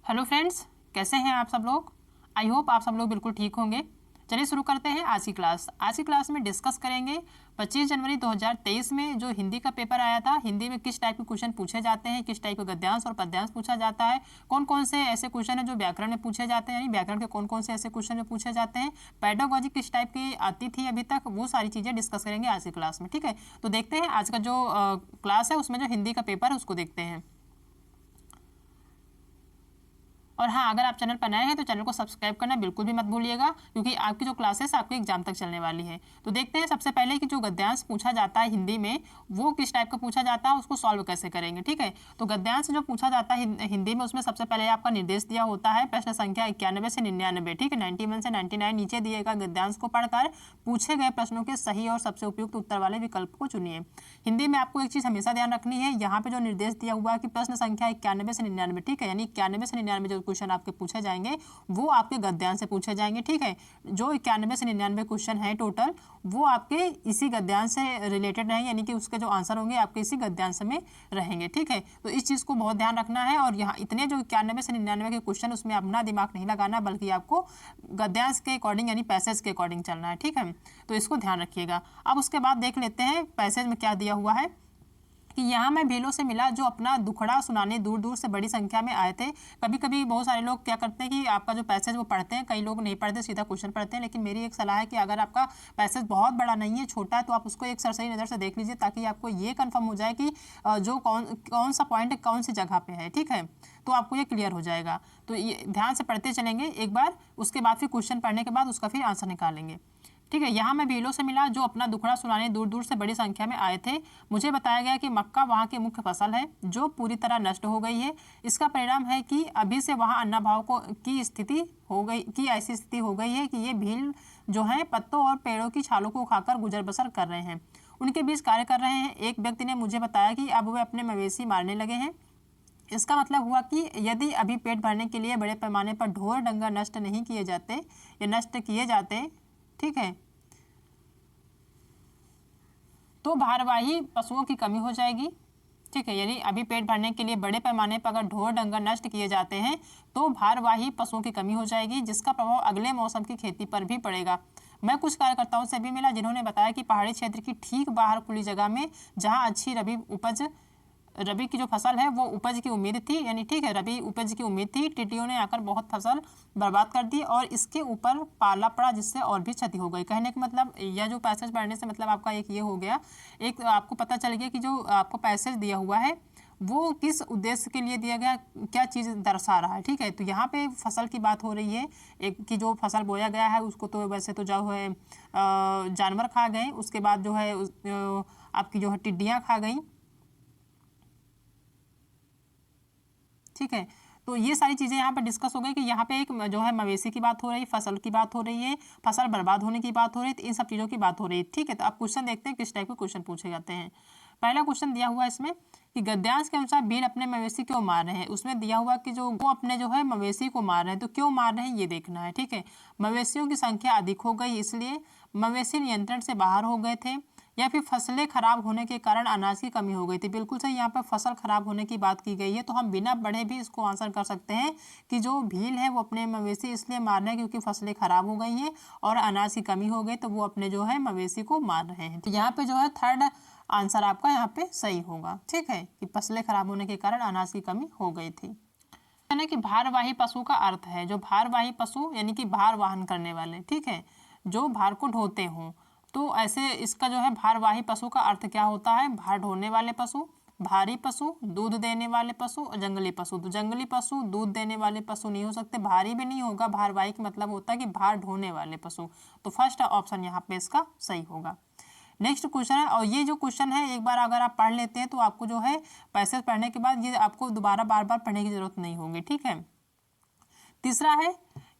Hello friends, कैसे हैं आप सब लोग। आई होप आप सब लोग बिल्कुल ठीक होंगे। चलिए शुरू करते हैं आज की क्लास। आज की क्लास में डिस्कस करेंगे 25 जनवरी 2023 में जो हिंदी का पेपर आया था, हिंदी में किस टाइप के क्वेश्चन पूछे जाते हैं, किस टाइप का गद्यांश और पद्यांश पूछा जाता है, कौन कौन से ऐसे क्वेश्चन हैं जो व्याकरण में पूछे जाते हैं, यानी व्याकरण के कौन कौन से ऐसे क्वेश्चन जो पूछे जाते हैं, पेडागोजी किस टाइप की आती थी अभी तक, वो सारी चीज़ें डिस्कस करेंगे आज की क्लास में। ठीक है, तो देखते हैं आज का जो क्लास है उसमें जो हिंदी का पेपर है उसको देखते हैं। और हाँ, अगर आप चैनल पर नए हैं तो चैनल को सब्सक्राइब करना बिल्कुल भी मत भूलिएगा, क्योंकि आपकी जो क्लासेस आपके एग्जाम तक चलने वाली है। तो देखते हैं सबसे पहले कि जो गद्यांश पूछा जाता है हिंदी में वो किस टाइप का पूछा जाता है, उसको सॉल्व कैसे करेंगे। ठीक है, तो गद्यांश जो पूछा जाता है हिंदी में उसमें सबसे पहले आपका निर्देश दिया होता है, प्रश्न संख्या 91 से 99। ठीक है, 91 से 99 नीचे दिएगा। गद्यांश को पढ़कर पूछे गए प्रश्नों के सही और सबसे उपयुक्त उत्तर वाले विकल्प को चुनिए। हिंदी में आपको एक चीज़ हमेशा ध्यान रखनी है, यहाँ पे जो निर्देश दिया हुआ है कि प्रश्न संख्या 91 से 99। ठीक है, यानी 91 से 99 जो क्वेश्चन आपके पूछे जाएंगे वो आपके गद्यांश से पूछे जाएंगे। ठीक है, जो 91 से 99 क्वेश्चन है टोटल, वो आपके इसी गद्यांश से रिलेटेड रहेंगे, यानी कि उसके जो आंसर होंगे आपके इसी गद्यांश में रहेंगे। ठीक है, तो इस चीज़ को बहुत ध्यान रखना है। और यहाँ इतने जो 91 से 99 के क्वेश्चन उसमें अपना दिमाग नहीं लगाना, बल्कि आपको गद्यांश के अकॉर्डिंग यानी पैसेज के अकॉर्डिंग चलना है। ठीक है, तो इसको ध्यान रखिएगा। अब उसके बाद देख लेते हैं पैसेज में क्या दिया हुआ है कि यहाँ मैं भीलों से मिला जो अपना दुखड़ा सुनाने दूर दूर से बड़ी संख्या में आए थे। कभी कभी बहुत सारे लोग क्या करते हैं कि आपका जो पैसेज वो पढ़ते हैं, कई लोग नहीं पढ़ते, सीधा क्वेश्चन पढ़ते हैं। लेकिन मेरी एक सलाह है कि अगर आपका पैसेज बहुत बड़ा नहीं है, छोटा है, तो आप उसको एक सरसरी नज़र से देख लीजिए, ताकि आपको ये कन्फर्म हो जाए कि जो कौन सा पॉइंट कौन सी जगह पे है। ठीक है, तो आपको ये क्लियर हो जाएगा। तो ये ध्यान से पढ़ते चलेंगे एक बार, उसके बाद फिर क्वेश्चन पढ़ने के बाद उसका फिर आंसर निकालेंगे। ठीक है, यहाँ मैं भीलों से मिला जो अपना दुखड़ा सुनाने दूर दूर से बड़ी संख्या में आए थे। मुझे बताया गया कि मक्का वहाँ की मुख्य फसल है जो पूरी तरह नष्ट हो गई है। इसका परिणाम है कि अभी से वहाँ अन्नभाव की स्थिति हो गई, की ऐसी स्थिति हो गई है कि ये भील जो है पत्तों और पेड़ों की छालों को खाकर गुजर बसर कर रहे हैं, उनके बीच कार्य कर रहे हैं। एक व्यक्ति ने मुझे बताया कि अब वे अपने मवेशी मारने लगे हैं। इसका मतलब हुआ कि यदि अभी पेट भरने के लिए बड़े पैमाने पर ढोर डंगर नष्ट नहीं किए जाते या नष्ट किए जाते, ठीक है, तो भारवाही पशुओं की कमी हो जाएगी। ठीक है, यानी अभी पेट भरने के लिए बड़े पैमाने पर अगर ढोर डंगर नष्ट किए जाते हैं तो भारवाही पशुओं की कमी हो जाएगी, जिसका प्रभाव अगले मौसम की खेती पर भी पड़ेगा। मैं कुछ कार्यकर्ताओं से भी मिला जिन्होंने बताया कि पहाड़ी क्षेत्र की ठीक बाहर खुली जगह में जहां अच्छी रबी की जो फसल है वो उपज की उम्मीद थी, यानी ठीक है रबी उपज की उम्मीद थी, टिड्डियों ने आकर बहुत फसल बर्बाद कर दी और इसके ऊपर पाला पड़ा, जिससे और भी क्षति हो गई। कहने का मतलब यह जो पैसेज पढ़ने से मतलब आपका एक ये हो गया, एक आपको पता चल गया कि जो आपको पैसेज दिया हुआ है वो किस उद्देश्य के लिए दिया गया, क्या चीज़ दर्शा रहा है। ठीक है, तो यहाँ पे फसल की बात हो रही है, एक की जो फसल बोया गया है उसको तो वैसे तो जो है जानवर खा गए, उसके बाद जो है आपकी जो है टिड्डियाँ खा गई। ठीक है, तो ये सारी चीज़ें यहाँ पर डिस्कस हो गई कि यहाँ पे एक जो है मवेशी की बात हो रही है, फसल की बात हो रही है, फसल बर्बाद होने की बात हो रही है, तो इन सब चीज़ों की बात हो रही है। ठीक है, तो आप क्वेश्चन देखते हैं किस टाइप के क्वेश्चन पूछे जाते हैं। पहला क्वेश्चन दिया हुआ है इसमें कि गद्यांश के अनुसार भील अपने मवेशी क्यों मार रहे हैं। उसमें दिया हुआ कि जो वो अपने जो है मवेशी को मार रहे हैं, तो क्यों मार रहे हैं ये देखना है। ठीक है, मवेशियों की संख्या अधिक हो गई इसलिए, मवेशी नियंत्रण से बाहर हो गए थे, या फिर फसलें खराब होने के कारण अनाज की कमी हो गई थी। बिल्कुल सही, यहाँ पर फसल खराब होने की बात की गई है, तो हम बिना पढ़े भी इसको आंसर कर सकते हैं कि जो भील है वो अपने मवेशी इसलिए मार रहे हैं क्योंकि फसलें खराब हो गई हैं और अनाज की कमी हो गई, तो वो अपने जो है मवेशी को मार रहे हैं। तो यहाँ पे जो है थर्ड आंसर आपका यहाँ पे सही होगा। ठीक है, कि फसलें खराब होने के कारण अनाज की कमी हो गई थी। यानी कि भारवाही पशु का अर्थ है जो भारवाही पशु यानी कि भार वाहन करने वाले, ठीक है, जो भार को ढोते हों। तो ऐसे इसका जो है भारवाही पशु का अर्थ क्या होता है, भार ढोने वाले पशु, भारी पशु, दूध देने वाले पशु और जंगली पशु। तो जंगली पशु दूध देने वाले पशु नहीं हो सकते, भारी भी नहीं होगा, भारवाही का मतलब होता है कि भार ढोने वाले पशु। तो फर्स्ट ऑप्शन यहाँ पे इसका सही होगा। नेक्स्ट क्वेश्चन है, और ये जो क्वेश्चन है एक बार अगर आप पढ़ लेते हैं तो आपको जो है पैसेज पढ़ने के बाद ये आपको दोबारा बार बार पढ़ने की जरूरत नहीं होगी। ठीक है, तीसरा है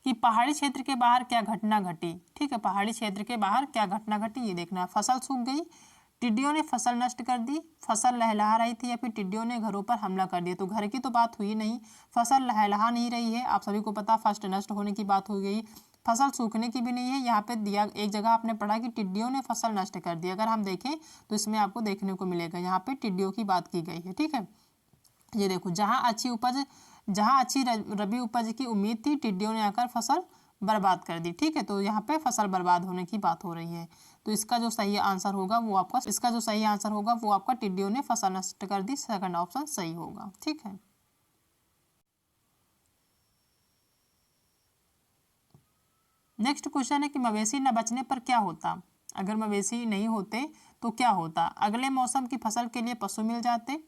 कि पहाड़ी क्षेत्र के बाहर क्या घटना घटी। ठीक है, पहाड़ी क्षेत्र के बाहर क्या घटना घटी ये देखना है। फसल सूख गई, टिड्डियों ने फसल नष्ट कर दी, फसल लहलहा रही थी, या फिर टिड्डियों ने घरों पर हमला कर दिया। तो घर की तो बात हुई नहीं, फसल लहलहा नहीं रही है, आप सभी को पता, फर्स्ट नष्ट होने की बात हो गई, फसल सूखने की भी नहीं है। यहाँ पे दिया एक जगह आपने पढ़ा कि टिड्डियों ने फसल नष्ट कर दी, अगर हम देखें तो इसमें आपको देखने को मिलेगा यहाँ पे टिड्डियों की बात की गई है। ठीक है, ये देखो, जहाँ अच्छी उपज जहाँ अच्छी रबी उपज की उम्मीद थी, टिड्डियों ने आकर फसल बर्बाद कर दी। ठीक है, तो यहाँ पे फसल बर्बाद होने की बात हो रही है। तो इसका जो सही आंसर होगा वो आपका टिड्डियों ने फसल नष्ट कर दी। सेकंड ऑप्शन सही होगा। ठीक है, नेक्स्ट क्वेश्चन है कि मवेशी न बचने पर क्या होता। अगर मवेशी नहीं होते तो क्या होता। अगले मौसम की फसल के लिए पशु मिल जाते।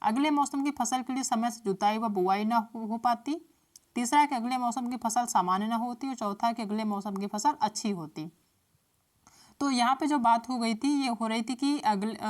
अगले मौसम की फसल के लिए समय से जुताई व बुआई न हो पाती। तीसरा है कि अगले मौसम की फसल सामान्य न होती। और चौथा है कि अगले मौसम की फसल अच्छी होती। तो यहाँ पे जो बात हो गई थी, ये हो रही थी कि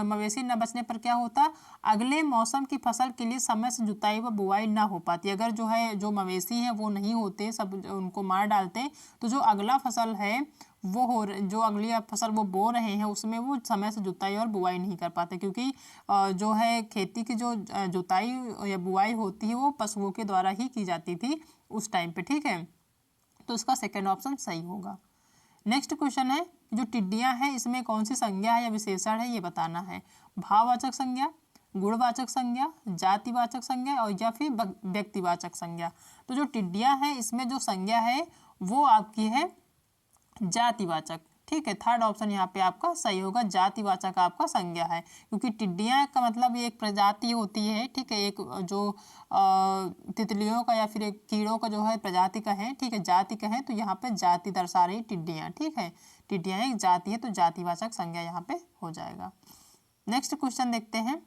मवेशी न बचने पर क्या होता। अगले मौसम की फसल के लिए समय से जुताई व बुआई ना हो पाती। अगर जो मवेशी है वो नहीं होते, सब उनको मार डालते, तो जो अगला फसल है जो अगली फसल वो बो रहे हैं उसमें वो समय से जुताई और बुआई नहीं कर पाते, क्योंकि जो है खेती की जो जुताई या बुआई होती है वो पशुओं के द्वारा ही की जाती थी उस टाइम पे। ठीक है, तो इसका सेकेंड ऑप्शन सही होगा। नेक्स्ट क्वेश्चन है, जो टिड्डियां हैं इसमें कौन सी संज्ञा है या विशेषण है ये बताना है। भाववाचक संज्ञा, गुणवाचक संज्ञा, जातिवाचक संज्ञा और या फिर व्यक्तिवाचक संज्ञा। तो जो टिड्डियां हैं इसमें जो संज्ञा है वो आपकी है जातिवाचक। ठीक है, थर्ड ऑप्शन यहाँ पे आपका सही होगा। जातिवाचक आपका संज्ञा है, क्योंकि टिड्डियां का मतलब एक प्रजाति होती है। ठीक है, एक जो तितलियों का या फिर एक कीड़ों का जो है प्रजाति का है। ठीक है, जाति का है, तो यहाँ पे जाति दर्शा रही टिड्डियां। ठीक है, टिड्डियां एक जाति है, तो जातिवाचक संज्ञा यहाँ पे हो जाएगा। नेक्स्ट क्वेश्चन देखते हैं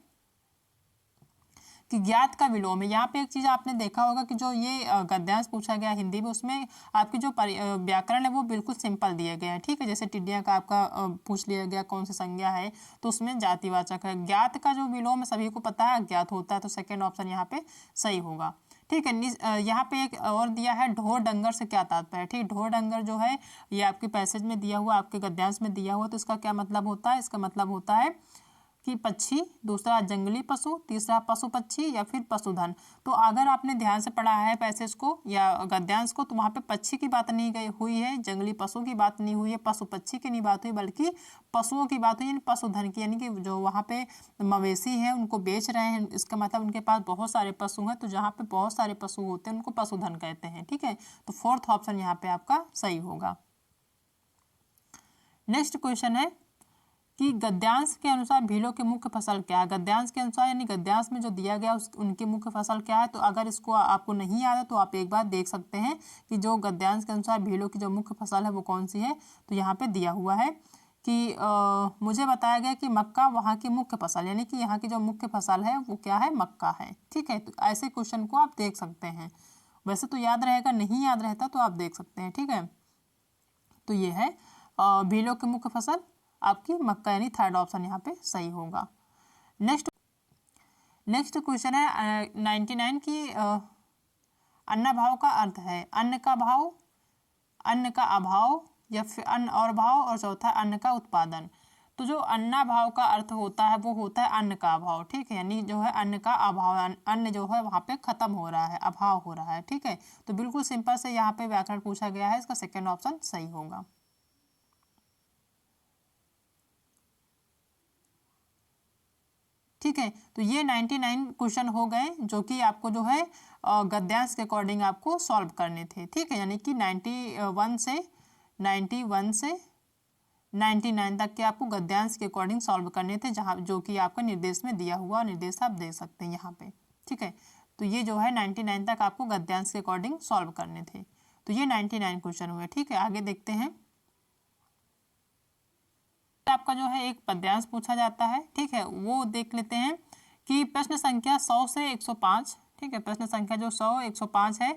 कि ज्ञात का विलोम है। यहाँ पे एक चीज आपने देखा होगा कि जो ये गद्यांश पूछा गया हिंदी में, उसमें आपकी जो व्याकरण है वो बिल्कुल सिंपल दिए गए हैं। ठीक है, जैसे टिड्डियां का आपका पूछ लिया गया कौन सी संज्ञा है, तो उसमें जातिवाचक है। ज्ञात का जो विलोम सभी को पता है अज्ञात होता है, तो सेकेंड ऑप्शन यहाँ पे सही होगा। ठीक है, यहाँ पे एक और दिया है, ढोर डंगर से क्या तात्पर्य। ठीक, ढोर डंगर जो है ये आपके पैसेज में दिया हुआ, आपके गद्यांश में दिया हुआ, तो इसका क्या मतलब होता है। इसका मतलब होता है कि पक्षी, दूसरा जंगली पशु, तीसरा पशु पक्षी या फिर पशुधन। तो अगर आपने ध्यान से पढ़ा है पैसेज को या गद्यांश को, तो वहाँ पे पक्षी की बात नहीं गई हुई है, जंगली पशु की बात नहीं हुई है, पशु पक्षी की नहीं बात हुई, बल्कि पशुओं की बात हुई, यानी पशुधन की। यानी कि जो वहाँ पे मवेशी हैं उनको बेच रहे हैं, इसका मतलब उनके पास बहुत सारे पशु हैं। तो जहाँ पे बहुत सारे पशु होते हैं उनको पशुधन कहते हैं। ठीक है, तो फोर्थ ऑप्शन यहाँ पे आपका सही होगा। नेक्स्ट क्वेश्चन है कि गद्यांश के अनुसार भीलों की मुख्य फसल क्या है। गद्यांश के अनुसार यानी गद्यांश में जो दिया गया उनकी मुख्य फसल क्या है। तो अगर इसको आपको नहीं याद है तो आप एक बार देख सकते हैं कि जो गद्यांश के अनुसार भीलों की जो मुख्य फसल है वो कौन सी है। तो यहाँ पे दिया हुआ है कि मुझे बताया गया कि मक्का वहाँ की मुख्य फसल, यानी कि यहाँ की जो मुख्य फसल है वो क्या है, मक्का है। ठीक है, तो ऐसे क्वेश्चन को आप देख सकते हैं। वैसे तो याद रहेगा, नहीं याद रहता तो आप देख सकते हैं। ठीक है, तो ये है भीलों की मुख्य फसल आपकी मक्का, यानी थर्ड ऑप्शन यहाँ पे सही होगा। नेक्स्ट क्वेश्चन है 99 की अन्न भाव का अर्थ है। अन्न का भाव, अन्न का अभाव या फिर अन्न और भाव, और चौथा अन्न का उत्पादन। तो जो अन्ना भाव का अर्थ होता है वो होता है अन्न का अभाव। ठीक है, यानी जो है अन्न का अभाव, अन्न जो है वहाँ पे खत्म हो रहा है, अभाव हो रहा है। ठीक है, तो बिल्कुल सिंपल से यहाँ पे व्याकरण पूछा गया है, इसका सेकेंड ऑप्शन सही होगा। ठीक है, तो ये 99 क्वेश्चन हो गए जो कि आपको जो है गद्यांश के अकॉर्डिंग आपको सॉल्व करने थे। ठीक है, यानी कि 91 से 99 तक के आपको गद्यांश के अकॉर्डिंग सॉल्व करने थे, जहाँ जो कि आपका निर्देश में दिया हुआ निर्देश आप देख सकते हैं यहाँ पे। ठीक है, तो ये जो है 99 तक आपको गद्यांश के अकॉर्डिंग सॉल्व करने थे। तो ये 99 क्वेश्चन हुए। ठीक है, आगे देखते हैं। आपका जो है एक पद्यांश पूछा जाता है। ठीक है, वो देख लेते हैं कि प्रश्न संख्या 100 से 105। ठीक है, प्रश्न संख्या जो 100 105 है,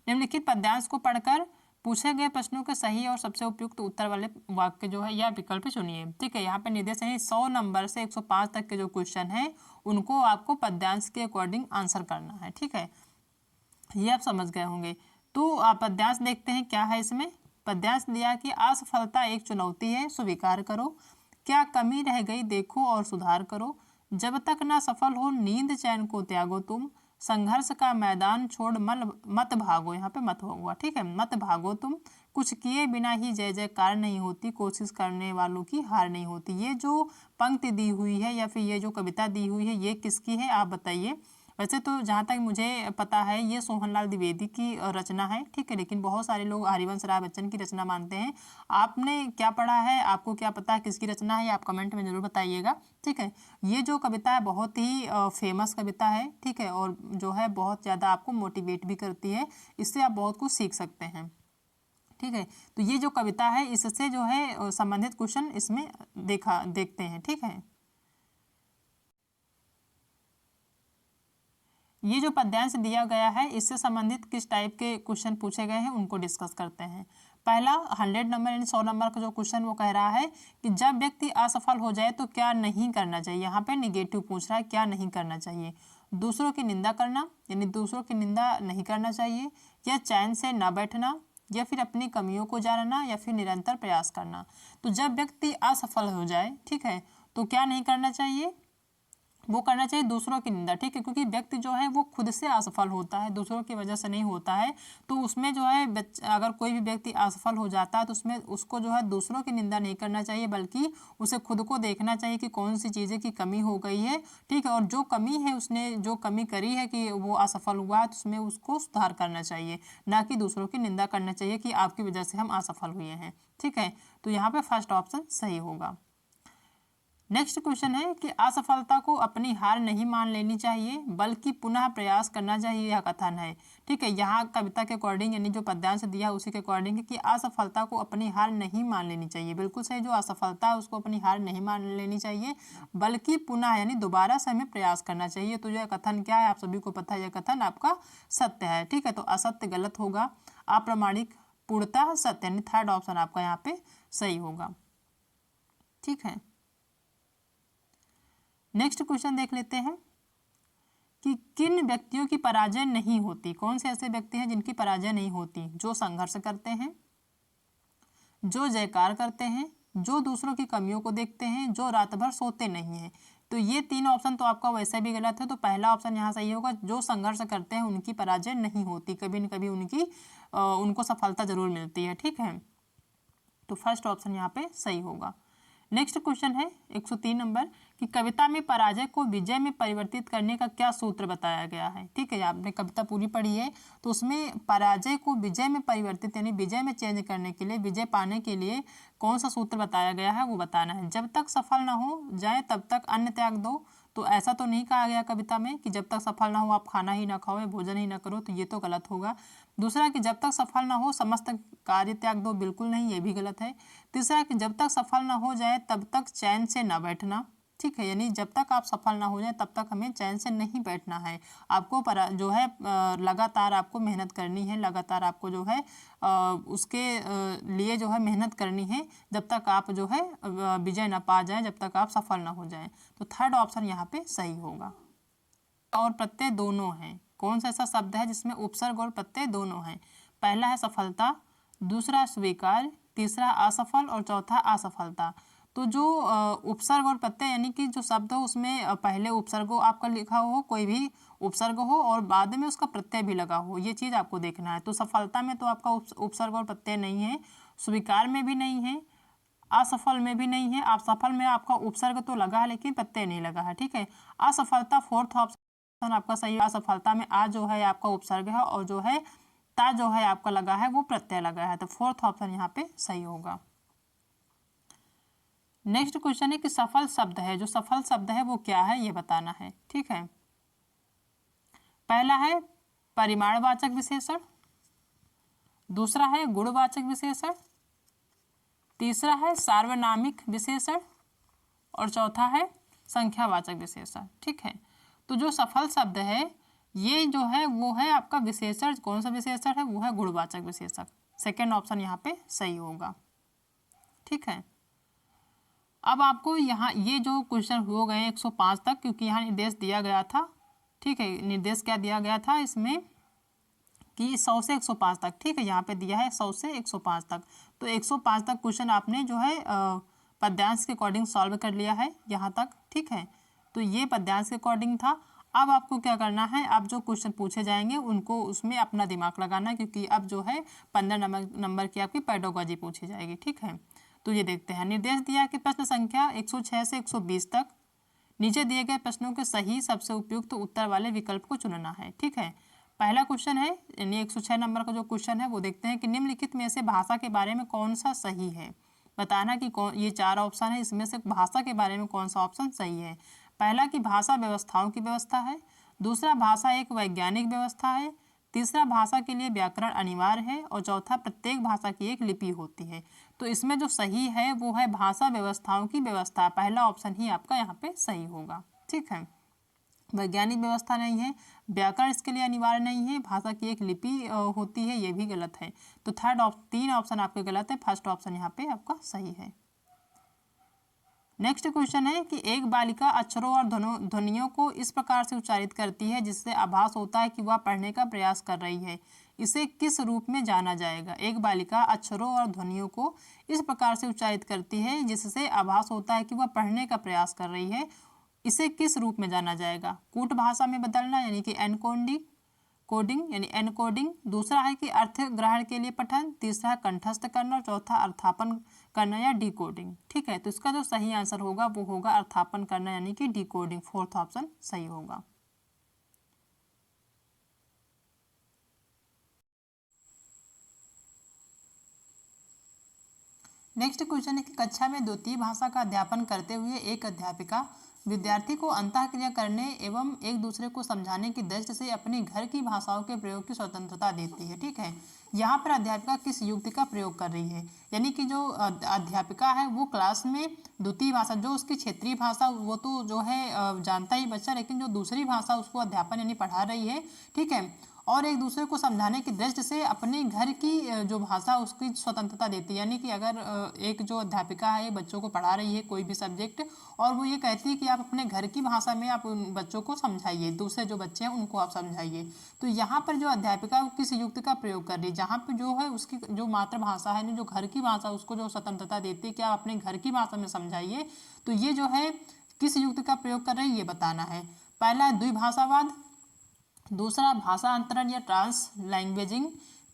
निम्नलिखित पद्यांश को पढ़कर पूछे गए प्रश्नों के सही और सबसे उपयुक्त उत्तर वाले वाक्य जो है या विकल्प चुनिए। ठीक है, यहाँ पे निर्देश है 100 नंबर से 105 तक के जो क्वेश्चन है उनको आपको पद्यांश के अकॉर्डिंग आंसर करना है। ठीक है, ये आप समझ गए होंगे। तो आप पद्यांश देखते हैं क्या है इसमें। पद्यांश दिया कि असफलता एक चुनौती है, स्वीकार करो। क्या कमी रह गई देखो और सुधार करो। जब तक ना सफल हो नींद चैन को त्यागो तुम। संघर्ष का मैदान छोड़ मत भागो, यहाँ पे मत होगा। ठीक है, मत भागो तुम। कुछ किए बिना ही जय जयकार नहीं होती, कोशिश करने वालों की हार नहीं होती। ये जो पंक्ति दी हुई है या फिर ये जो कविता दी हुई है ये किसकी है आप बताइए। वैसे तो जहाँ तक मुझे पता है ये सोहनलाल द्विवेदी की रचना है, ठीक है, लेकिन बहुत सारे लोग हरिवंश राय बच्चन की रचना मानते हैं। आपने क्या पढ़ा है, आपको क्या पता है किसकी रचना है, ये आप कमेंट में जरूर बताइएगा, ठीक है। ये जो कविता है बहुत ही फेमस कविता है, ठीक है, और जो है बहुत ज़्यादा आपको मोटिवेट भी करती है, इससे आप बहुत कुछ सीख सकते हैं, ठीक है। तो ये जो कविता है इससे जो है संबंधित क्वेश्चन इसमें देखते हैं, ठीक है। ये जो पद्यांश दिया गया है इससे संबंधित किस टाइप के क्वेश्चन पूछे गए हैं उनको डिस्कस करते हैं। पहला 100 नंबर यानी 100 नंबर का जो क्वेश्चन वो कह रहा है कि जब व्यक्ति असफल हो जाए तो क्या नहीं करना चाहिए। यहाँ पे निगेटिव पूछ रहा है, क्या नहीं करना चाहिए। दूसरों की निंदा करना यानी दूसरों की निंदा नहीं करना चाहिए, या चैन से न बैठना, या फिर अपनी कमियों को जानना, या फिर निरंतर प्रयास करना। तो जब व्यक्ति असफल हो जाए, ठीक है, तो क्या नहीं करना चाहिए, वो करना चाहिए दूसरों की निंदा, ठीक है, क्योंकि व्यक्ति जो है वो खुद से असफल होता है, दूसरों की वजह से नहीं होता है। तो उसमें जो है अगर कोई भी व्यक्ति असफल हो जाता है तो उसमें उसको जो है दूसरों की निंदा नहीं करना चाहिए, बल्कि उसे खुद को देखना चाहिए कि कौन सी चीज़ें की कमी हो गई है, ठीक है, और जो कमी है उसने जो कमी करी है कि वो असफल हुआ है तो उसमें उसको सुधार करना चाहिए, ना कि दूसरों की निंदा करना चाहिए कि आपकी वजह से हम असफल हुए हैं, ठीक है। तो यहाँ पे फर्स्ट ऑप्शन सही होगा। नेक्स्ट क्वेश्चन है कि असफलता को अपनी हार नहीं मान लेनी चाहिए बल्कि पुनः प्रयास करना चाहिए, यह कथन है, ठीक है। यहाँ कविता के अकॉर्डिंग यानी जो पद्यांश दिया है उसी के अकॉर्डिंग है कि असफलता को अपनी हार नहीं मान लेनी चाहिए, बिल्कुल सही। जो असफलता है उसको अपनी हार नहीं मान लेनी चाहिए बल्कि पुनः यानी दोबारा से हमें प्रयास करना चाहिए। तो यह कथन क्या है, आप सभी को पता है, यह कथन आपका सत्य है, ठीक है। तो असत्य गलत होगा, अप्रामाणिक पूर्णतः सत्य यानी थर्ड ऑप्शन आपका यहाँ पे सही होगा, ठीक है। नेक्स्ट क्वेश्चन देख लेते हैं कि किन व्यक्तियों की पराजय नहीं होती। कौन से ऐसे व्यक्ति हैं जिनकी पराजय नहीं होती। जो संघर्ष करते हैं, जो जयकार करते हैं, जो दूसरों की कमियों को देखते हैं, जो रात भर सोते नहीं हैं। तो ये तीन ऑप्शन तो आपका वैसे भी गलत है, तो पहला ऑप्शन यहाँ सही होगा, जो संघर्ष करते हैं उनकी पराजय नहीं होती, कभी न कभी उनको सफलता जरूर मिलती है, ठीक है। तो फर्स्ट ऑप्शन यहाँ पे सही होगा। नेक्स्ट क्वेश्चन है 103 नंबर कि कविता में पराजय को विजय में परिवर्तित करने का क्या सूत्र बताया गया है, ठीक है। आपने कविता पूरी पढ़ी है तो उसमें पराजय को विजय में परिवर्तित यानी विजय में चेंज करने के लिए, विजय पाने के लिए कौन सा सूत्र बताया गया है वो बताना है। जब तक सफल ना हो जाए तब तक अन्न त्याग दो। तो ऐसा तो नहीं कहा गया कविता में कि जब तक सफल ना हो आप खाना ही ना खाओ या भोजन ही ना करो, तो ये तो गलत होगा। दूसरा कि जब तक सफल ना हो समस्त कार्य त्याग दो, बिल्कुल नहीं, ये भी गलत है। तीसरा कि जब तक सफल ना हो जाए तब तक चैन से ना बैठना, ठीक है, यानी जब तक आप सफल ना हो जाए तब तक हमें चैन से नहीं बैठना है। आपको जो है लगातार आपको मेहनत करनी है, लगातार आपको जो है उसके लिए जो है मेहनत करनी है जब तक आप जो है विजय ना पा जाए, जब तक आप सफल ना हो जाए। तो थर्ड ऑप्शन यहाँ पे सही होगा। और प्रत्यय दोनों हैं। कौन सा ऐसा शब्द है जिसमें उपसर्ग और प्रत्यय दोनों हैं। पहला है सफलता, दूसरा स्वीकार, तीसरा असफल और चौथा असफलता। तो जो उपसर्ग और प्रत्यय यानी कि जो शब्द हो उसमें पहले उपसर्ग हो आपका लिखा हो, कोई भी उपसर्ग हो और बाद में उसका प्रत्यय भी लगा हो, ये चीज़ आपको देखना है। तो सफलता में तो आपका उपसर्ग और प्रत्यय नहीं है, स्वीकार में भी नहीं है, असफल में भी नहीं है। असफल में आपका उपसर्ग तो लगा है लेकिन प्रत्यय नहीं लगा है, ठीक है। असफलता फोर्थ ऑप्शन आपका सही है। असफलता में आ जो है आपका उपसर्ग है और जो है ता जो है आपका लगा है वो प्रत्यय लगा है, तो फोर्थ ऑप्शन यहाँ पे सही होगा। नेक्स्ट क्वेश्चन है कि सफल शब्द है, जो सफल शब्द है वो क्या है ये बताना है, ठीक है। पहला है परिमाणवाचक विशेषण, दूसरा है गुणवाचक विशेषण, तीसरा है सार्वनामिक विशेषण और चौथा है संख्यावाचक विशेषण, ठीक है। तो जो सफल शब्द है ये जो है वो है आपका विशेषण, कौन सा विशेषण है वो है गुणवाचक विशेषण। सेकेंड ऑप्शन यहाँ पे सही होगा, ठीक है। अब आपको यहाँ ये जो क्वेश्चन हो गए 105 तक, क्योंकि यहाँ निर्देश दिया गया था, ठीक है। निर्देश क्या दिया गया था इसमें कि 100 से 105 तक, ठीक है, यहाँ पे दिया है 100 से 105 तक। तो 105 तक क्वेश्चन आपने जो है पद्यांश के अकॉर्डिंग सॉल्व कर लिया है यहाँ तक, ठीक है। तो ये पद्यांश के अकॉर्डिंग था। अब आपको क्या करना है, अब जो क्वेश्चन पूछे जाएंगे उनको उसमें अपना दिमाग लगाना है, क्योंकि अब जो है 15 नंबर की आपकी पेडागोजी पूछी जाएगी, ठीक है। तो ये देखते हैं। निर्देश दिया कि प्रश्न संख्या 106 से 120 तक नीचे दिए गए प्रश्नों के सही सबसे उपयुक्त उत्तर वाले विकल्प को चुनना है। ठीक है, पहला क्वेश्चन है यानी 106 नंबर का जो क्वेश्चन है वो देखते हैं कि निम्नलिखित में से भाषा के बारे में कौन सा सही है। बताना कि कौन, ये 4 ऑप्शन है, इसमें से भाषा के बारे में कौन सा ऑप्शन सही है। पहला कि भाषा व्यवस्थाओं की व्यवस्था है। दूसरा, भाषा एक वैज्ञानिक व्यवस्था है। तीसरा, भाषा के लिए व्याकरण अनिवार्य है। और चौथा, प्रत्येक भाषा की एक लिपि होती है। तो इसमें जो सही है वो है भाषा व्यवस्थाओं की व्यवस्था। पहला ऑप्शन ही आपका यहाँ पे सही होगा। ठीक है, वैज्ञानिक व्यवस्था नहीं है, व्याकरण इसके लिए अनिवार्य नहीं है, भाषा की एक लिपि होती है, ये भी गलत है। तो तीन ऑप्शन आपके गलत है, फर्स्ट ऑप्शन यहाँ पे आपका सही है। नेक्स्ट क्वेश्चन है कि एक बालिका अक्षरों और ध्वनियों को इस प्रकार से उच्चारित करती है जिससे आभास होता है कि वह पढ़ने का प्रयास कर रही है। इसे किस रूप में जाना जाएगा। एक बालिका अक्षरों और ध्वनियों को इस प्रकार से उच्चारित करती है जिससे आभास होता है कि वह पढ़ने का प्रयास कर रही है। इसे किस रूप में जाना जाएगा। कूट भाषा में बदलना यानी कि कोडिंग यानी एनकोडिंग। दूसरा है कि अर्थ ग्रहण के लिए पठन। तीसरा है कंठस्थ करना। और चौथा अर्थापन करना या डिकोडिंग। ठीक है, तो इसका जो सही आंसर होगा वो होगा अर्थापन करना यानी कि डिकोडिंग। फोर्थ ऑप्शन सही होगा। नेक्स्ट क्वेश्चन है कि कक्षा में द्वितीय भाषा का अध्यापन करते हुए एक अध्यापिका विद्यार्थी को अंतःक्रिया करने एवं एक दूसरे को समझाने की दृष्टि से अपनी घर की भाषाओं के प्रयोग की स्वतंत्रता देती है। ठीक है, यहाँ पर अध्यापिका किस युक्ति का प्रयोग कर रही है, यानी कि जो अध्यापिका है वो क्लास में द्वितीय भाषा जो उसकी क्षेत्रीय भाषा वो तो जो है जानता ही बच्चा, लेकिन जो दूसरी भाषा उसको अध्यापन यानी पढ़ा रही है। ठीक है, और एक दूसरे को समझाने की दृष्टि से अपने घर की जो भाषा उसकी स्वतंत्रता देती है। यानी कि अगर एक जो अध्यापिका है बच्चों को पढ़ा रही है कोई भी सब्जेक्ट, और वो ये कहती है कि आप अपने घर की भाषा में आप उन बच्चों को समझाइए, दूसरे जो बच्चे हैं उनको आप समझाइए। तो यहाँ पर जो अध्यापिका है वो किस युक्ति का प्रयोग कर रही है, जहाँ पर जो है उसकी जो मातृभाषा है जो घर की भाषा उसको जो स्वतंत्रता देती है कि आप अपने घर की भाषा में समझाइए। तो ये जो है किस युक्ति का प्रयोग कर रहे हैं ये बताना है। पहला है द्विभाषावाद। दूसरा भाषा अंतरण या ट्रांस लैंग्वेजिंग।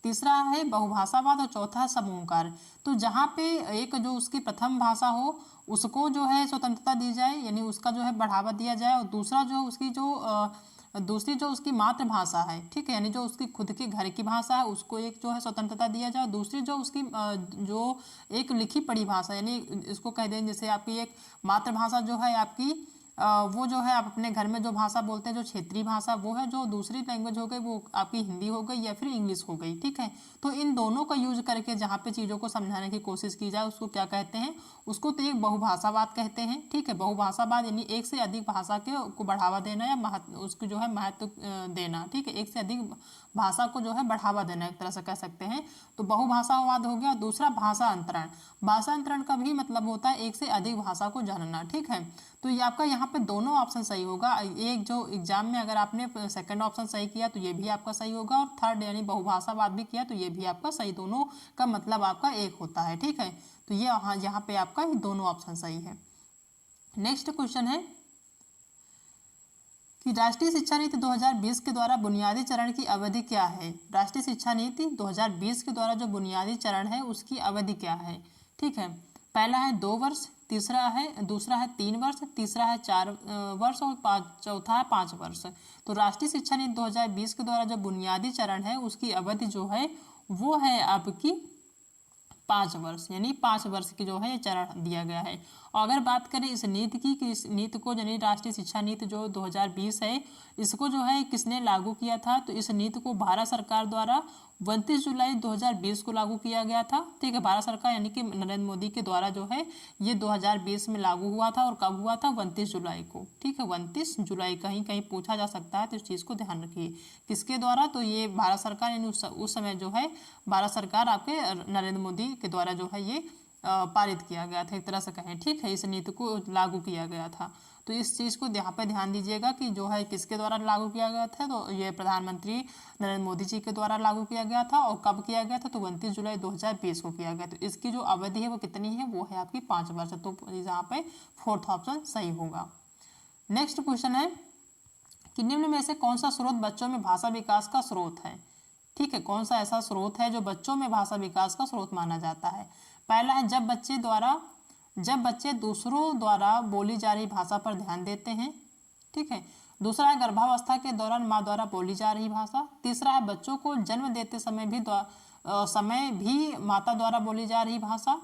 तीसरा है बहुभाषावाद। और चौथा समूहकार। तो जहाँ पे एक जो उसकी प्रथम भाषा हो उसको जो है स्वतंत्रता दी जाए यानी उसका जो है बढ़ावा दिया जाए, और दूसरा जो उसकी जो दूसरी जो उसकी मातृभाषा है, ठीक है, यानी जो उसकी खुद की घर की भाषा है उसको एक जो है स्वतंत्रता दिया जाए, और दूसरी जो उसकी जो एक लिखी पढ़ी भाषा यानी इसको कह दें जैसे आपकी एक मातृभाषा जो है आपकी वो जो है आप अपने घर में जो भाषा बोलते हैं जो क्षेत्रीय भाषा वो है, जो दूसरी लैंग्वेज हो गई वो आपकी हिंदी हो गई या फिर इंग्लिश हो गई। ठीक है, तो इन दोनों का यूज करके जहाँ पे चीज़ों को समझाने की कोशिश की जाए उसको क्या कहते हैं, उसको तो एक बहुभाषावाद कहते हैं। ठीक है, बहुभाषावाद यानी एक से अधिक भाषा के को बढ़ावा देना या उसको जो है महत्व देना। ठीक है, एक से अधिक भाषा को जो है बढ़ावा देना एक तरह से कह सकते हैं। तो बहुभाषावाद हो गया। दूसरा भाषा अंतरण। भाषा अंतरण का भी मतलब होता है एक से अधिक भाषा को जानना। ठीक है, तो ये आपका यहाँ पे दोनों ऑप्शन सही होगा। एक जो एग्जाम में अगर आपने सेकंड ऑप्शन सही किया तो ये भी आपका सही होगा, और थर्ड यानी बहुभाषावाद भी किया तो ये भी आपका सही, दोनों का मतलब आपका एक होता है। ठीक है, तो ये यहाँ पे आपका दोनों ऑप्शन सही है। नेक्स्ट क्वेश्चन है कि राष्ट्रीय शिक्षा नीति 2020 के द्वारा बुनियादी चरण की अवधि क्या है। राष्ट्रीय शिक्षा नीति 2020 के द्वारा जो बुनियादी चरण है उसकी अवधि क्या है। ठीक है, पहला है 2 वर्ष, दूसरा है 3 वर्ष, तीसरा है 4 वर्ष और चौथा है 5 वर्ष। तो राष्ट्रीय शिक्षा नीति 2020 के द्वारा जो बुनियादी चरण है उसकी अवधि जो है वो है आपकी 5 वर्ष, यानी 5 वर्ष की जो है ये चरण दिया गया है। और अगर बात करें इस नीति की कि इस नीति को यानी राष्ट्रीय शिक्षा नीति जो 2020 है इसको जो है किसने लागू किया था, तो इस नीति को भारत सरकार द्वारा 29 जुलाई 2020 को लागू किया गया था। ठीक है, भारत सरकार यानी कि नरेंद्र मोदी के द्वारा जो है ये 2020 में लागू हुआ था, और कब हुआ था 29 जुलाई को। ठीक है, 29 जुलाई कहीं कहीं पूछा जा सकता है तो इस चीज़ को ध्यान रखिए किसके द्वारा, तो ये भारत सरकार यानी उस समय जो है भारत सरकार आपके नरेंद्र मोदी के द्वारा जो है ये पारित किया गया था एक तरह से कहें। ठीक है, इस नीति को लागू किया गया था। तो इस चीज़ को यहाँ पे ध्यान दीजिएगा कि जो है किसके द्वारा लागू किया गया था, तो ये प्रधानमंत्री नरेंद्र मोदी जी के द्वारा लागू किया गया था। और कब किया गया था, तो 29 जुलाई 2020 को किया गया। तो इसकी जो अवधि है वो कितनी है, वो है आपकी 5 वर्ष। तो यहाँ पे फोर्थ ऑप्शन सही होगा। नेक्स्ट क्वेश्चन है कि निम्न में से कौन सा स्रोत बच्चों में भाषा विकास का स्रोत है। ठीक है, कौन सा ऐसा स्रोत है जो बच्चों में भाषा विकास का स्रोत माना जाता है। पहला है जब बच्चे द्वारा जब बच्चे दूसरों द्वारा बोली जा रही भाषा पर ध्यान देते हैं। ठीक है, दूसरा है गर्भावस्था के दौरान माँ द्वारा बोली जा रही भाषा। तीसरा है बच्चों को जन्म देते समय भी माता द्वारा बोली जा रही भाषा।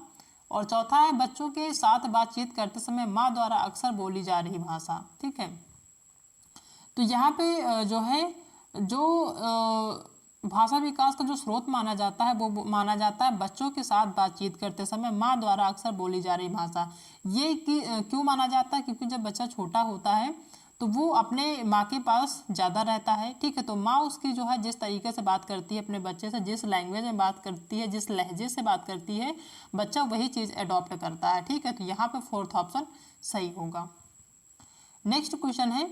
और चौथा है बच्चों के साथ बातचीत करते समय माँ द्वारा अक्सर बोली जा रही भाषा। ठीक है, तो यहाँ पे जो है भाषा विकास का जो स्रोत माना जाता है वो माना जाता है बच्चों के साथ बातचीत करते समय माँ द्वारा अक्सर बोली जा रही भाषा। ये क्यों माना जाता है? क्योंकि जब बच्चा छोटा होता है तो वो अपने माँ के पास ज़्यादा रहता है। ठीक है, तो माँ उसकी जो है जिस तरीके से बात करती है अपने बच्चे से, जिस लैंग्वेज में बात करती है, जिस लहजे से बात करती है, बच्चा वही चीज़ अडॉप्ट करता है। ठीक है, तो यहाँ पे फोर्थ ऑप्शन सही होगा। नेक्स्ट क्वेश्चन है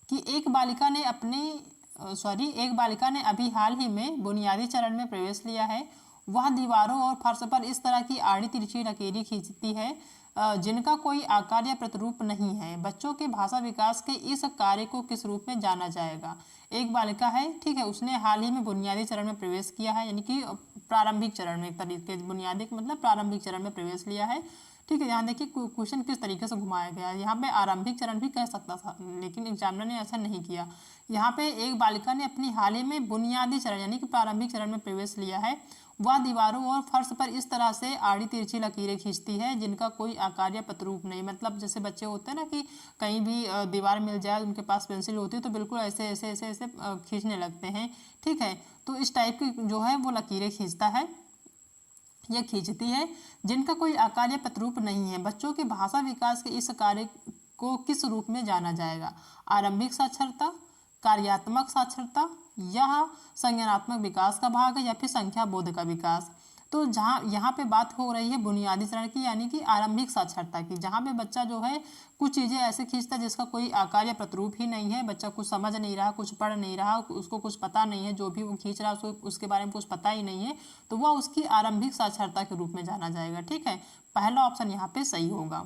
कि एक बालिका ने अभी हाल ही में बुनियादी चरण में प्रवेश लिया है। वह दीवारों और फर्श पर इस तरह की आड़ी तिरछी लकीरें खींचती है जिनका कोई आकार या प्रतिरूप नहीं है। बच्चों के भाषा विकास के इस कार्य को किस रूप में जाना जाएगा? एक बालिका है, ठीक है, उसने हाल ही में बुनियादी चरण में प्रवेश किया है, यानी कि प्रारंभिक चरण में, एक तरीके बुनियादी मतलब प्रारंभिक चरण में प्रवेश लिया है। ठीक है, यहाँ देखिए क्वेश्चन किस तरीके से घुमाया गया है। यहाँ पे आरंभिक चरण भी कह सकता था, लेकिन एग्जामिनर ने ऐसा नहीं किया। यहाँ पे एक बालिका ने अपनी हाल ही में बुनियादी चरण यानी कि प्रारंभिक चरण में प्रवेश लिया है। वह दीवारों और फर्श पर इस तरह से आड़ी तिरछी लकीरें खींचती है जिनका कोई आकार या प्रतिरूप नहीं। मतलब जैसे बच्चे होते हैं ना कि कहीं भी दीवार मिल जाए, उनके पास पेंसिल होती है तो बिल्कुल ऐसे ऐसे ऐसे ऐसे खींचने लगते हैं। ठीक है, तो इस टाइप की जो है वो लकीरें खींचता है या खींचती है जिनका कोई आकार या प्रतिरूप नहीं है। बच्चों के भाषा विकास के इस कार्य को किस रूप में जाना जाएगा? आरंभिक साक्षरता, कार्यात्मक साक्षरता, यह संज्ञानात्मक विकास का भाग है, या फिर संख्या बोध का विकास। तो जहाँ यहाँ पे बात हो रही है बुनियादी चरण की यानी कि आरंभिक साक्षरता की, जहाँ पे बच्चा जो है कुछ चीज़ें ऐसे खींचता है जिसका कोई आकार या प्रतिरूप ही नहीं है। बच्चा कुछ समझ नहीं रहा, कुछ पढ़ नहीं रहा, उसको कुछ पता नहीं है, जो भी वो खींच रहा है उसको उसके बारे में कुछ पता ही नहीं है, तो वह उसकी आरंभिक साक्षरता के रूप में जाना जाएगा। ठीक है, पहला ऑप्शन यहाँ पे सही होगा।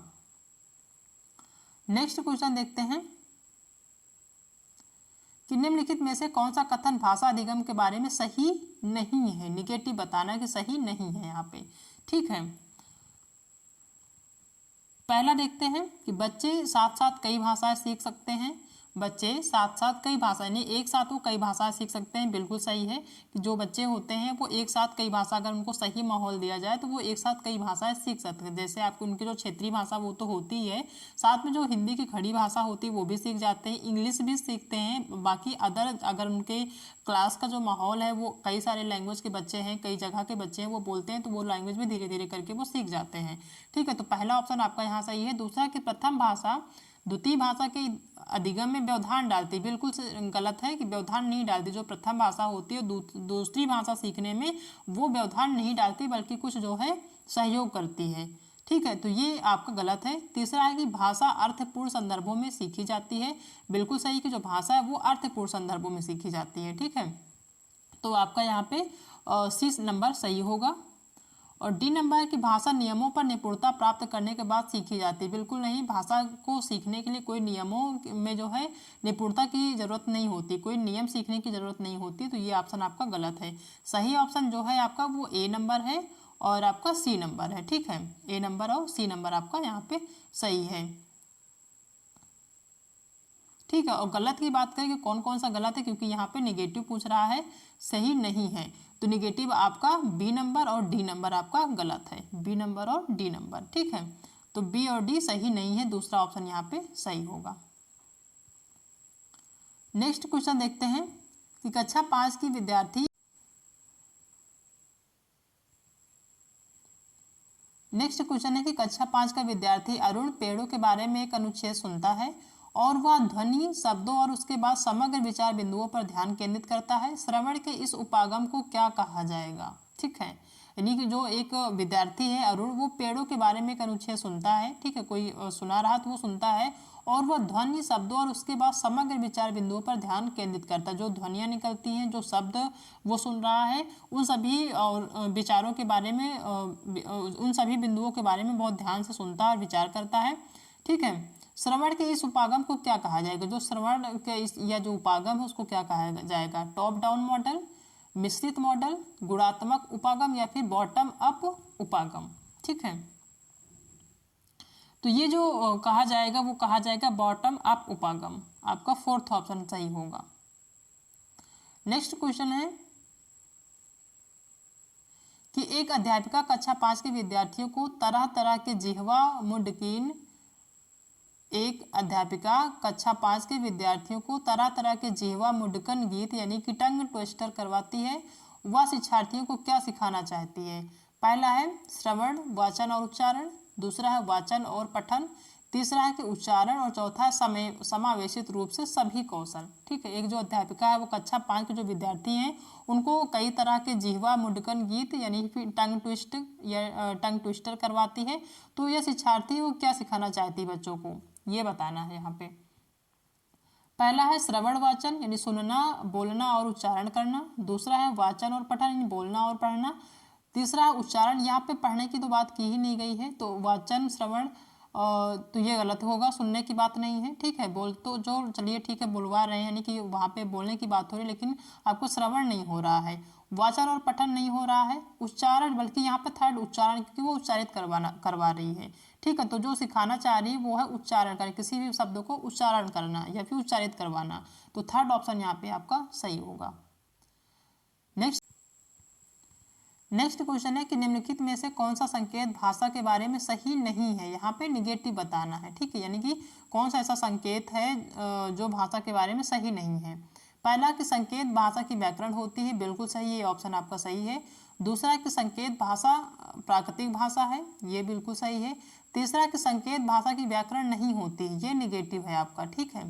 नेक्स्ट क्वेश्चन देखते हैं कि निम्नलिखित में से कौन सा कथन भाषा अधिगम के बारे में सही नहीं है? निगेटिव बताना कि सही नहीं है यहाँ पे। ठीक है, पहला देखते हैं कि बच्चे साथ साथ कई भाषाएं सीख सकते हैं। बच्चे साथ साथ कई भाषाएं नहीं, एक साथ वो कई भाषाएं सीख सकते हैं। बिल्कुल सही है कि जो बच्चे होते हैं वो एक साथ कई भाषा, अगर उनको सही माहौल दिया जाए तो वो एक साथ कई भाषाएं सीख सकते हैं। जैसे आपको उनकी जो क्षेत्रीय भाषा वो तो होती ही है, साथ में जो हिंदी की खड़ी भाषा होती है वो भी सीख जाते हैं, इंग्लिश भी सीखते हैं। बाकी अदर अगर उनके क्लास का जो माहौल है वो कई सारे लैंग्वेज के बच्चे हैं, कई जगह के बच्चे हैं, वो बोलते हैं तो वो लैंग्वेज भी धीरे धीरे करके वो सीख जाते हैं। ठीक है, तो पहला ऑप्शन आपका यहाँ सही है। दूसरा कि प्रथम भाषा द्वितीय भाषा के अधिगम में व्यवधान डालती, बिल्कुल गलत है कि व्यवधान नहीं डालती। जो प्रथम भाषा होती है दूसरी भाषा सीखने में वो व्यवधान नहीं डालती, बल्कि कुछ जो है सहयोग करती है। ठीक है, तो ये आपका गलत है। तीसरा है कि भाषा अर्थपूर्ण संदर्भों में सीखी जाती है, बिल्कुल सही कि जो भाषा है वो अर्थपूर्ण संदर्भों में सीखी जाती है। ठीक है, तो आपका यहाँ पे सी नंबर सही होगा। और डी नंबर की भाषा नियमों पर निपुणता प्राप्त करने के बाद सीखी जाती है, बिल्कुल नहीं। भाषा को सीखने के लिए कोई नियमों में जो है निपुणता की जरूरत नहीं होती, कोई नियम सीखने की जरूरत नहीं होती। तो ये ऑप्शन आपका गलत है। सही ऑप्शन जो है आपका वो ए नंबर है और आपका सी नंबर है। ठीक है, ए नंबर और सी नंबर आपका यहाँ पे सही है। ठीक है, और गलत की बात करें कि कौन कौन सा गलत है, क्योंकि यहाँ पे निगेटिव पूछ रहा है, सही नहीं है। तो निगेटिव आपका बी नंबर और डी नंबर आपका गलत है, बी नंबर और डी नंबर। ठीक है, तो बी और डी सही नहीं है, दूसरा ऑप्शन यहाँ पे सही होगा। नेक्स्ट क्वेश्चन देखते हैं कि कक्षा 5 की विद्यार्थी नेक्स्ट क्वेश्चन है कि कक्षा 5 का विद्यार्थी अरुण पेड़ों के बारे में एक अनुच्छेद सुनता है और वह ध्वनि, शब्दों और उसके बाद समग्र विचार बिंदुओं पर ध्यान केंद्रित करता है। श्रवण के इस उपागम को क्या कहा जाएगा? ठीक है, यानी कि जो एक विद्यार्थी है अरुण, वो पेड़ों के बारे में एक अनुच्छेद सुनता है। ठीक है, कोई सुना रहा तो वो सुनता है और वह ध्वनि, शब्दों और उसके बाद समग्र विचार बिंदुओं पर ध्यान केंद्रित करता है। जो ध्वनियाँ निकलती हैं, जो शब्द वो सुन रहा है, उन सभी और विचारों के बारे में, उन सभी बिंदुओं के बारे में बहुत ध्यान से सुनता है और विचार करता है। ठीक है, श्रवण के इस उपागम को क्या कहा जाएगा? जो श्रवण के इस या जो उपागम है उसको क्या कहा जाएगा? टॉप डाउन मॉडल, मिश्रित मॉडल, गुणात्मक उपागम या फिर बॉटम अप उपागम। ठीक है, तो ये जो कहा जाएगा वो कहा जाएगा बॉटम अप उपागम। आपका फोर्थ ऑप्शन सही होगा। नेक्स्ट क्वेश्चन है कि एक अध्यापिका कक्षा 5 के विद्यार्थियों को तरह तरह के जिह्वा मुंडकीन एक अध्यापिका कक्षा 5 के विद्यार्थियों को तरह तरह के जिह्वा मुंडकन गीत यानी कि टंग ट्विस्टर करवाती है। वह शिक्षार्थियों को क्या सिखाना चाहती है? पहला है श्रवण, वाचन और उच्चारण, दूसरा है वाचन और पठन, तीसरा है कि उच्चारण, और चौथा है समावेशित रूप से सभी कौशल। ठीक है, एक जो अध्यापिका है वो कक्षा 5 के जो विद्यार्थी हैं उनको कई तरह के जिह्वा मुंडकन गीत यानी फिर टंग ट्विस्ट या टंग ट्विस्टर करवाती है। तो यह शिक्षार्थी वो क्या सिखाना चाहती है बच्चों को, ये बताना है यहाँ पे। पहला है श्रवण वाचन यानी सुनना, बोलना और उच्चारण करना, दूसरा है वाचन और पठन यानी बोलना और पढ़ना, तीसरा है उच्चारण। यहाँ पे पढ़ने की तो बात की ही नहीं गई है, तो वाचन श्रवण तो ये गलत होगा, सुनने की बात नहीं है। ठीक है, बोल तो जो चलिए ठीक है बुलवा रहे हैं यानी कि वहाँ पे बोलने की बात हो रही है, लेकिन आपको श्रवण नहीं हो रहा है, वाचन और पठन नहीं हो रहा है, उच्चारण बल्कि यहाँ पे थर्ड उच्चारण, क्योंकि वो उच्चारित करवा रही है। ठीक है, तो जो सिखाना चाह रही है वो है उच्चारण कर, किसी भी शब्द को उच्चारण करना या फिर उच्चारित करवाना। तो थर्ड ऑप्शन यहाँ पे आपका सही होगा। नेक्स्ट क्वेश्चन है कि निम्नलिखित में से कौन सा संकेत भाषा के बारे में सही नहीं है? यहाँ पे निगेटिव बताना है। ठीक है, यानी कि कौन सा ऐसा संकेत है जो भाषा के बारे में सही नहीं है। पहला कि संकेत भाषा की व्याकरण होती है, बिल्कुल सही है, ये ऑप्शन आपका सही है। दूसरा कि संकेत भाषा प्राकृतिक भाषा है, ये बिल्कुल सही है। तीसरा कि संकेत भाषा की व्याकरण नहीं होती, ये निगेटिव है आपका। ठीक है,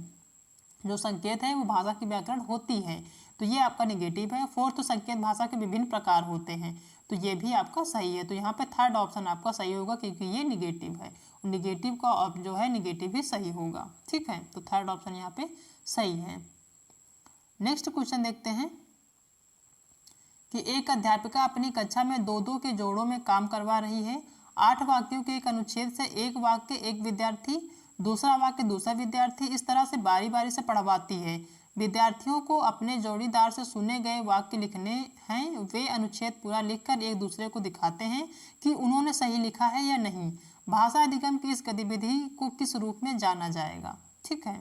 जो संकेत है वो भाषा की व्याकरण होती है, तो ये आपका निगेटिव है। फोर्थ, संकेत भाषा के विभिन्न प्रकार होते हैं, तो ये भी आपका सही है। तो यहाँ पे थर्ड ऑप्शन आपका सही होगा क्योंकि ये निगेटिव है, निगेटिव का जो है निगेटिव ही सही होगा। ठीक है, तो थर्ड ऑप्शन यहाँ पे सही है। नेक्स्ट क्वेश्चन देखते हैं कि एक अध्यापिका अपनी कक्षा में 2-2 के जोड़ों में काम करवा रही है। 8 वाक्यों के एक अनुच्छेद से एक वाक्य एक विद्यार्थी, दूसरा वाक्य दूसरा विद्यार्थी, इस तरह से बारी बारी से पढ़वाती है। विद्यार्थियों को अपने जोड़ीदार से सुने गए वाक्य लिखने हैं। वे अनुच्छेद पूरा लिखकर एक दूसरे को दिखाते हैं कि उन्होंने सही लिखा है या नहीं। भाषा अधिगम की इस गतिविधि को किस रूप में जाना जाएगा? ठीक है,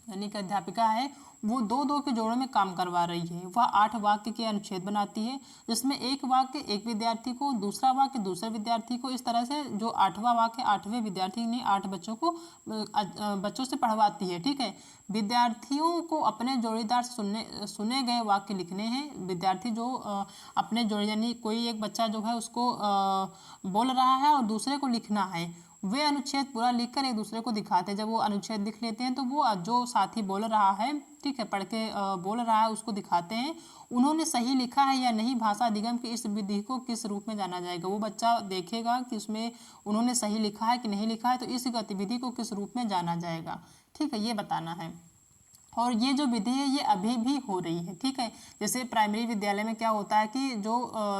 यानी कि अध्यापिका है वो 2-2 के जोड़ों में काम करवा रही है। वह 8 वाक्य के अनुच्छेद बनाती है, जिसमें एक वाक्य एक विद्यार्थी को, दूसरा वाक्य दूसरे विद्यार्थी को, इस तरह से जो 8वां वाक्य 8वें विद्यार्थी ने 8 बच्चों को बच्चों से पढ़वाती है। ठीक है, विद्यार्थियों को अपने जोड़ीदार से सुने गए वाक्य लिखने हैं। विद्यार्थी जो अपने जोड़ी यानी कोई एक बच्चा जो है उसको बोल रहा है और दूसरे को लिखना है, वे अनुच्छेद पूरा लिखकर एक दूसरे को दिखाते हैं। जब वो अनुच्छेद लिख लेते हैं तो वो जो साथी बोल रहा है, ठीक है, पढ़ के बोल रहा है, उसको दिखाते हैं उन्होंने सही लिखा है या नहीं। भाषा अधिगम की इस विधि को किस रूप में जाना जाएगा? वो बच्चा देखेगा कि उसमें उन्होंने सही लिखा है कि नहीं लिखा है, तो इस गतिविधि को किस रूप में जाना जाएगा। ठीक है, ये बताना है। और ये जो विधि है ये अभी भी हो रही है। ठीक है, जैसे प्राइमरी विद्यालय में क्या होता है कि जो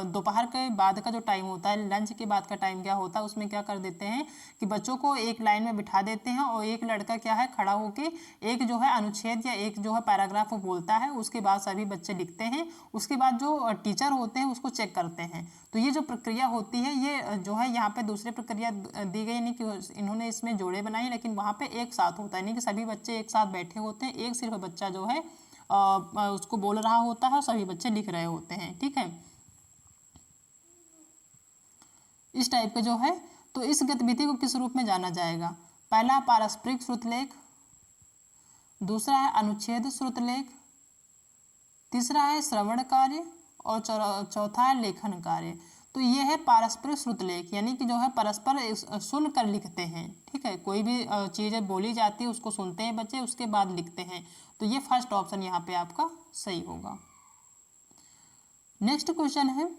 दोपहर के बाद का जो टाइम होता है, लंच के बाद का टाइम क्या होता है, उसमें क्या कर देते हैं कि बच्चों को एक लाइन में बिठा देते हैं और एक लड़का क्या है खड़ा होके एक जो है अनुच्छेद या एक जो है पैराग्राफ वो बोलता है, उसके बाद सभी बच्चे लिखते हैं, उसके बाद जो टीचर होते हैं उसको चेक करते हैं। तो ये जो प्रक्रिया होती है ये जो है यहाँ पे दूसरी प्रक्रिया दी गई, नहीं कि इन्होंने इसमें जोड़े बनाए, लेकिन वहाँ पे एक साथ होता है, नहीं कि सभी बच्चे एक साथ बैठे होते हैं, एक सिर्फ बच्चा जो है उसको बोल रहा होता है और सभी बच्चे लिख रहे होते हैं। ठीक है, इस टाइप का जो है। तो इस गतिविधि को किस रूप में जाना जाएगा? पहला पारस्परिक श्रुतलेख, दूसरा है अनुच्छेद श्रुतलेख, तीसरा है श्रवण कार्य और चौथा है लेखन कार्य। तो ये है पारस्परिक श्रुतलेख, यानी कि जो है परस्पर सुनकर लिखते हैं। ठीक है, कोई भी चीज़ बोली जाती है उसको सुनते हैं बच्चे, उसके बाद लिखते हैं। तो ये फर्स्ट ऑप्शन यहाँ पे आपका सही होगा। नेक्स्ट क्वेश्चन है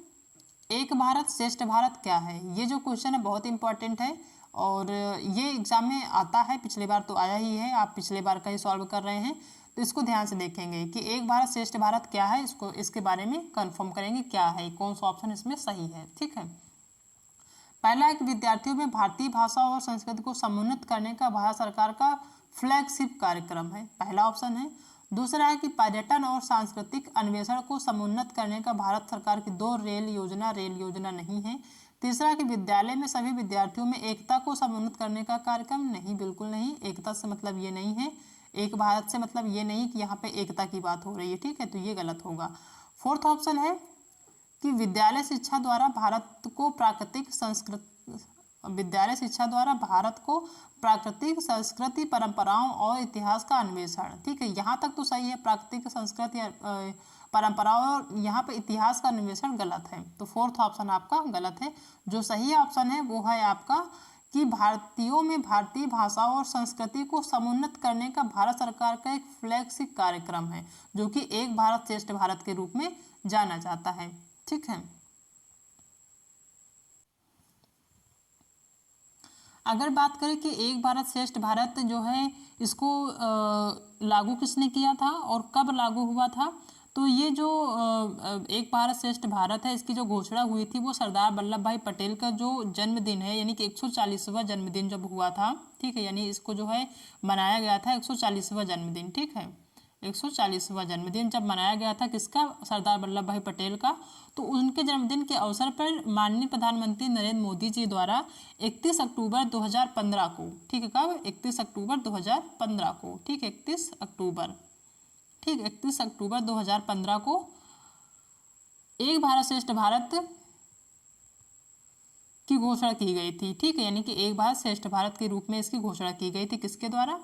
एक भारत श्रेष्ठ भारत क्या है? ये जो क्वेश्चन है बहुत इंपॉर्टेंट है और ये एग्जाम में आता है, पिछले बार तो आया ही है, आप पिछले बार का ही सॉल्व कर रहे हैं, तो इसको ध्यान से देखेंगे कि एक भारत श्रेष्ठ भारत क्या है, इसको इसके बारे में कंफर्म करेंगे क्या है, कौन सा ऑप्शन इसमें सही है। ठीक है, पहला है कि विद्यार्थियों में भारतीय भाषा और संस्कृति को समुन्नत करने का भारत सरकार का फ्लैगशिप कार्यक्रम है, पहला ऑप्शन है। दूसरा है कि पर्यटन और सांस्कृतिक अन्वेषण को समुन्नत करने का भारत सरकार की 2 रेल योजना नहीं है। तीसरा कि विद्यालय में सभी विद्यार्थियों में एकता को समुन्नत करने का कार्यक्रम, नहीं, बिल्कुल नहीं। एकता से मतलब ये नहीं है, एक भारत से मतलब ये नहीं कि यहाँ पे एकता की बात हो रही है, ठीक है, तो ये गलत होगा। फोर्थ ऑप्शन है कि विद्यालय शिक्षा द्वारा भारत को प्राकृतिक संस्कृति, परंपराओं और इतिहास का अन्वेषण, ठीक है, यहाँ तक तो सही है। प्राकृतिक संस्कृति, परंपराओं और यहाँ पे इतिहास का अन्वेषण गलत है, तो फोर्थ ऑप्शन आपका गलत है। जो सही ऑप्शन है वो है आपका कि भारतीयों में भारतीय भाषा और संस्कृति को समुन्नत करने का भारत सरकार का एक फ्लैगशिप कार्यक्रम है, जो कि एक भारत श्रेष्ठ भारत के रूप में जाना जाता है, ठीक है। अगर बात करें कि एक भारत श्रेष्ठ भारत जो है इसको लागू किसने किया था और कब लागू हुआ था, तो ये जो एक भारत श्रेष्ठ भारत है इसकी जो घोषणा हुई थी वो सरदार वल्लभ भाई पटेल का जो जन्मदिन है, यानी कि 140वां जन्मदिन जब हुआ था, ठीक है, यानी इसको जो है मनाया गया था 140वां जन्मदिन, ठीक है, 140वां जन्मदिन जब मनाया गया था किसका, सरदार वल्लभ भाई पटेल का। तो उनके जन्मदिन के अवसर पर माननीय प्रधानमंत्री नरेंद्र मोदी जी द्वारा 31 अक्टूबर 2015 को, ठीक है, कब, 31 अक्टूबर 2015 को, ठीक है, 31 अक्टूबर, ठीक, 31 अक्टूबर 2015 को एक भारत श्रेष्ठ भारत की घोषणा की गई थी, ठीक है, यानी कि एक भारत श्रेष्ठ भारत के रूप में इसकी घोषणा की गई थी, किसके द्वारा,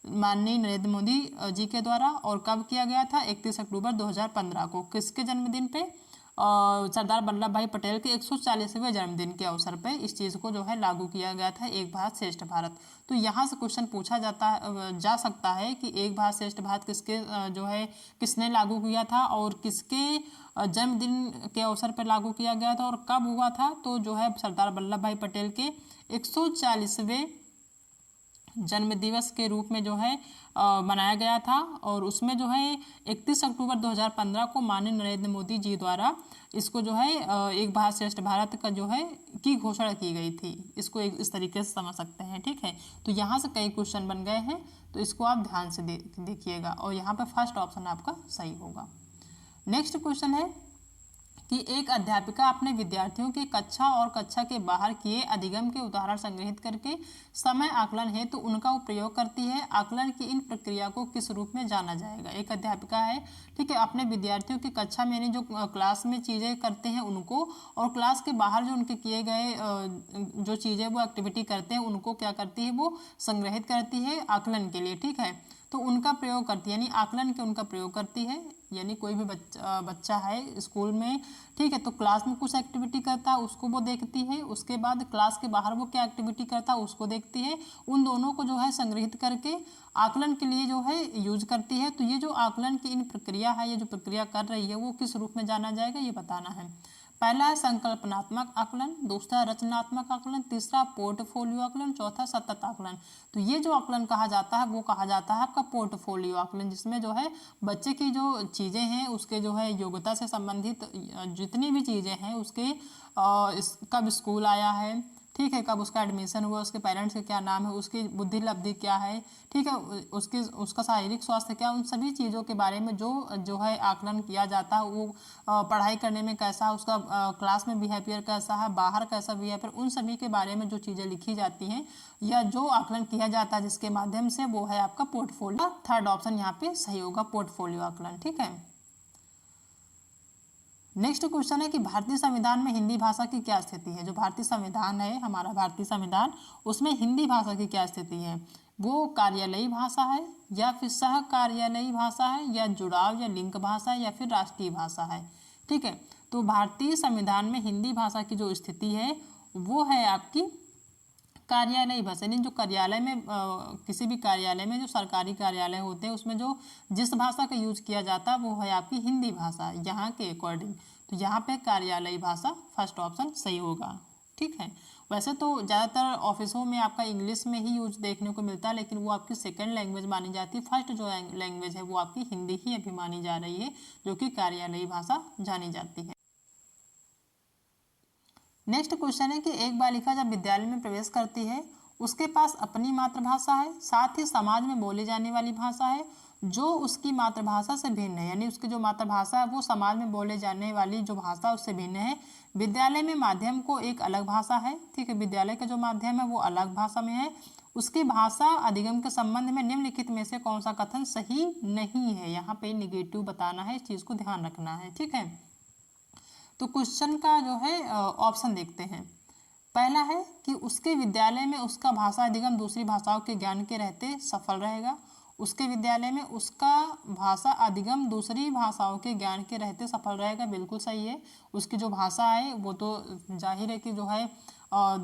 माननीय नरेंद्र मोदी जी के द्वारा। और कब किया गया था, 31 अक्टूबर 2015 को, किसके जन्मदिन पे, सरदार वल्लभ भाई पटेल के 140वें जन्मदिन के अवसर पे इस चीज़ को जो है लागू किया गया था, एक भारत श्रेष्ठ भारत। तो यहाँ से क्वेश्चन पूछा जा सकता है कि एक भारत श्रेष्ठ भारत किसके जो है किसने लागू किया था और किसके जन्मदिन के अवसर पर लागू किया गया था और कब हुआ था, तो जो है सरदार वल्लभ भाई पटेल के 140वें जन्म दिवस के रूप में जो है मनाया गया था। और उसमें जो है 31 अक्टूबर 2015 को माननीय नरेंद्र मोदी जी द्वारा इसको जो है एक भारत श्रेष्ठ भारत का जो है की घोषणा की गई थी। इसको इस तरीके से समझ सकते हैं, ठीक है। तो यहाँ से कई क्वेश्चन बन गए हैं, तो इसको आप ध्यान से देखिएगा और यहाँ पे फर्स्ट ऑप्शन आपका सही होगा। नेक्स्ट क्वेश्चन है कि एक अध्यापिका अपने विद्यार्थियों की कक्षा और कक्षा के बाहर किए अधिगम के उदाहरण संग्रहित करके समय आकलन है तो उनका प्रयोग करती है। आकलन की इन प्रक्रिया को किस रूप में जाना जाएगा। एक अध्यापिका है, ठीक है, अपने विद्यार्थियों की कक्षा में जो क्लास में चीज़ें करते हैं उनको, और क्लास के बाहर जो उनके किए गए जो चीज़ें वो एक्टिविटी करते हैं उनको क्या करती है, वो संग्रहित करती है आकलन के लिए, ठीक है। तो उनका प्रयोग करती है, यानी आकलन के उनका प्रयोग करती है। यानी कोई भी बच्चा है स्कूल में, ठीक है, तो क्लास में कुछ एक्टिविटी करता है उसको वो देखती है, उसके बाद क्लास के बाहर वो क्या एक्टिविटी करता है उसको देखती है। उन दोनों को जो है संग्रहित करके आकलन के लिए जो है यूज करती है। तो ये जो आकलन की इन प्रक्रिया है, ये जो प्रक्रिया कर रही है वो किस रूप में जाना जाएगा, ये बताना है। पहला है संकल्पनात्मक आकलन, दूसरा रचनात्मक आकलन, तीसरा पोर्टफोलियो आकलन, चौथा सतत आकलन। तो ये जो आकलन कहा जाता है वो कहा जाता है आपका पोर्टफोलियो आकलन, जिसमें जो है बच्चे की जो चीज़ें हैं उसके जो है योग्यता से संबंधित जितनी भी चीज़ें हैं उसके कब स्कूल आया है, ठीक है, कब उसका एडमिशन हुआ, उसके पेरेंट्स के क्या नाम है, उसकी बुद्धि लब्धि क्या है, ठीक है, उसका शारीरिक स्वास्थ्य क्या, उन सभी चीज़ों के बारे में जो है आकलन किया जाता है। वो पढ़ाई करने में कैसा, उसका क्लास में बिहेवियर कैसा है, बाहर कैसा बिहेवियर, उन सभी के बारे में जो चीज़ें लिखी जाती हैं या जो आकलन किया जाता है जिसके माध्यम से, वो है आपका पोर्टफोलियो। थर्ड ऑप्शन यहाँ पे सही होगा, पोर्टफोलियो आकलन, ठीक है। नेक्स्ट क्वेश्चन है कि भारतीय संविधान में हिंदी भाषा की क्या स्थिति है। जो भारतीय संविधान है हमारा भारतीय संविधान, उसमें हिंदी भाषा की क्या स्थिति है। वो कार्यालयी भाषा है या फिर सह कार्यालयी भाषा है या जुड़ाव या लिंक भाषा है या फिर राष्ट्रीय भाषा है, ठीक है। तो भारतीय संविधान में हिंदी भाषा की जो स्थिति है वो है आपकी कार्यालयी भाषा, यानी जो कार्यालय में किसी भी कार्यालय में जो सरकारी कार्यालय होते हैं उसमें जो जिस भाषा का यूज किया जाता है वो है आपकी हिंदी भाषा यहाँ के अकॉर्डिंग। तो यहाँ पे कार्यालयी भाषा फर्स्ट ऑप्शन सही होगा, ठीक है। वैसे तो ज़्यादातर ऑफिसों में आपका इंग्लिश में ही यूज देखने को मिलता है, लेकिन वो आपकी सेकेंड लैंग्वेज मानी जाती है। फर्स्ट जो लैंग्वेज है वो आपकी हिंदी ही अभी मानी जा रही है, जो कि कार्यालयी भाषा जानी जाती है। नेक्स्ट क्वेश्चन है कि एक बालिका जब विद्यालय में प्रवेश करती है उसके पास अपनी मातृभाषा है, साथ ही समाज में बोली जाने वाली भाषा है, जो उसकी मातृभाषा से भिन्न है, यानी उसकी जो मातृभाषा है वो समाज में बोले जाने वाली जो भाषा उससे भिन्न है। विद्यालय में माध्यम को एक अलग भाषा है, ठीक है, विद्यालय का जो माध्यम है वो अलग भाषा में है। उसकी भाषा अधिगम के संबंध में निम्नलिखित में से कौन सा कथन सही नहीं है, यहाँ पे निगेटिव बताना है, इस चीज को ध्यान रखना है, ठीक है। तो क्वेश्चन का जो है ऑप्शन देखते हैं। पहला है कि उसके विद्यालय में उसका भाषा अधिगम दूसरी भाषाओं के ज्ञान के रहते सफल रहेगा। उसके विद्यालय में उसका भाषा अधिगम दूसरी भाषाओं के ज्ञान के रहते सफल रहेगा, बिल्कुल सही है। उसकी जो भाषा है वो तो जाहिर है कि जो है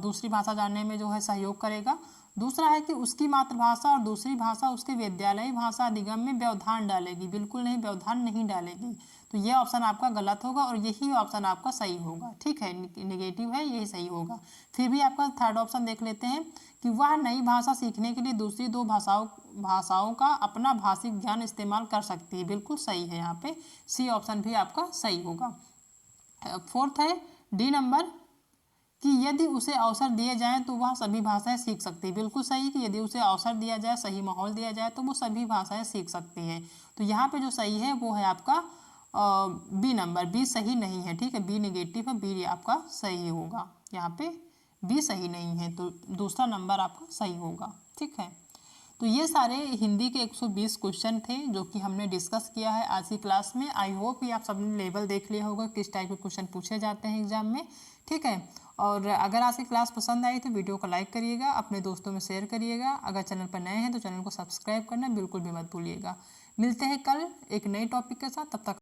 दूसरी भाषा जानने में जो है सहयोग करेगा। दूसरा है कि उसकी मातृभाषा और दूसरी भाषा उसके विद्यालयी भाषा अधिगम में व्यवधान डालेगी, बिल्कुल नहीं, व्यवधान नहीं डालेगी। तो ये ऑप्शन आपका गलत होगा और यही ऑप्शन आपका सही होगा, ठीक है, निगेटिव है, यही सही होगा। फिर भी आपका थर्ड ऑप्शन देख लेते हैं कि वह नई भाषा सीखने के लिए दूसरी दो भाषाओं का अपना भाषिक ज्ञान इस्तेमाल कर सकती है, बिल्कुल सही है, यहाँ पे सी ऑप्शन भी आपका सही होगा। फोर्थ है डी नंबर कि यदि उसे अवसर दिए जाएं तो वह सभी भाषाएं सीख सकती है, बिल्कुल सही कि यदि उसे अवसर दिया जाए, सही माहौल दिया जाए तो वो सभी भाषाएं सीख सकती है। तो यहाँ पे जो सही है वो है आपका बी नंबर, बी सही नहीं है, ठीक है, बी निगेटिव है, बी आपका सही होगा, यहाँ पे बी सही नहीं है, तो दूसरा नंबर आपका सही होगा, ठीक है। तो ये सारे हिंदी के 120 क्वेश्चन थे जो कि हमने डिस्कस किया है आज की क्लास में। आई होप कि आप सबने लेवल देख लिया होगा किस टाइप के क्वेश्चन पूछे जाते हैं एग्जाम में, ठीक है। और अगर आज की क्लास पसंद आई तो वीडियो को लाइक करिएगा, अपने दोस्तों में शेयर करिएगा। अगर चैनल पर नए हैं तो चैनल को सब्सक्राइब करना बिल्कुल भी मत भूलिएगा। मिलते हैं कल एक नए टॉपिक के साथ, तब तक